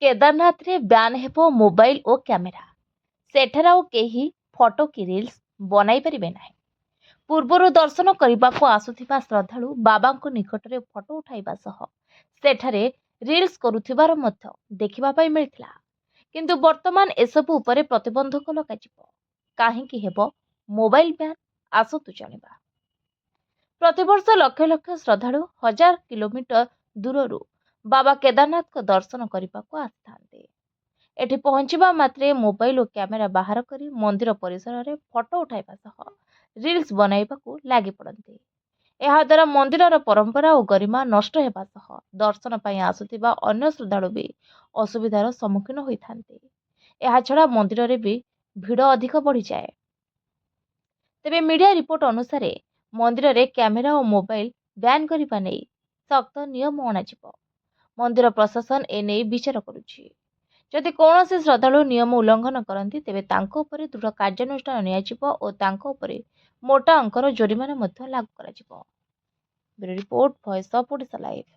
କେଦାରନାଥରେ ban ହେବ mobile ଓ camera. ସେଠାରେ ଆଉ କେହି ଫଟୋ କି ରିଲ୍ସ ବନାଇ ପାରିବେ ନାହିଁ। ପୂର୍ବରୁ ଦର୍ଶନ କରିବାକୁ ଆସୁଥିବା ଶ୍ରଦ୍ଧାଳୁ ବାବାଙ୍କ ନିକଟରେ ଫଟୋ ଉଠାଇବା ସହ ସେଠାରେ ରିଲ୍ସ କରୁଥିବାର ମଧ୍ୟ ଦେଖିବା ପାଇଁ ମିଳିଥିଲା। କିନ୍ତୁ ବର୍ତ୍ତମାନ ଏସବୁ ଉପରେ ପ୍ରତିବନ୍ଧକ ଲଗାଯିବ। କାହିଁକି ହେବ ମୋବାଇଲ ବ୍ୟାନ୍? ଆସନ୍ତୁ ଜାଣିବା। ପ୍ରତିବର୍ଷ ଲକ୍ଷ ଲକ୍ଷ ଶ୍ରଦ୍ଧାଳୁ ହଜାର କିଲୋମିଟର ଦୂରରୁ ବାବା କେଦାରନାଥଙ୍କ ଦର୍ଶନ କରିବାକୁ ଆସିଥାନ୍ତି। ଏଠି ପହଞ୍ଚିବା ମାତ୍ରେ ମୋବାଇଲ ଓ କ୍ୟାମେରା ବାହାର କରି ମନ୍ଦିର ପରିସରରେ ଫଟୋ ଉଠାଇବା ସହ ରିଲ୍ସ ବନାଇବାକୁ ଲାଗି ପଡ଼ନ୍ତି। ଏହାଦ୍ୱାରା ମନ୍ଦିରର ପରମ୍ପରା ଓ ଗରିମା ନଷ୍ଟ ହେବା ସହ ଦର୍ଶନ ପାଇଁ ଆସୁଥିବା ଅନ୍ୟ ଶ୍ରଦ୍ଧାଳୁ ବି ଅସୁବିଧାର ସମ୍ମୁଖୀନ ହୋଇଥାନ୍ତି। ଏହାଛଡ଼ା ମନ୍ଦିରରେ ବି ଭିଡ଼ ଅଧିକ ବଢ଼ିଯାଏ। ତେବେ ମିଡିଆ ରିପୋର୍ଟ ଅନୁସାରେ ମନ୍ଦିରରେ କ୍ୟାମେରା ଓ ମୋବାଇଲ ବ୍ୟାନ୍ କରିବା ନେଇ ଶକ୍ତ ନିୟମ ଅଣାଯିବ। ମନ୍ଦିର ପ୍ରଶାସନ ଏନେଇ ବିଚାର କରୁଛି। ଯଦି କୌଣସି ଶ୍ରଦ୍ଧାଳୁ ନିୟମ ଉଲ୍ଲଂଘନ କରନ୍ତି ତେବେ ତାଙ୍କ ଉପରେ ଦୃଢ଼ କାର୍ଯ୍ୟାନୁଷ୍ଠାନ ନିଆଯିବ ଓ ତାଙ୍କ ଉପରେ ମୋଟା ଅଙ୍କର ଜୋରିମାନା ମଧ୍ୟ ଲାଗୁ କରାଯିବ। Bureau report, voice of Odisha live.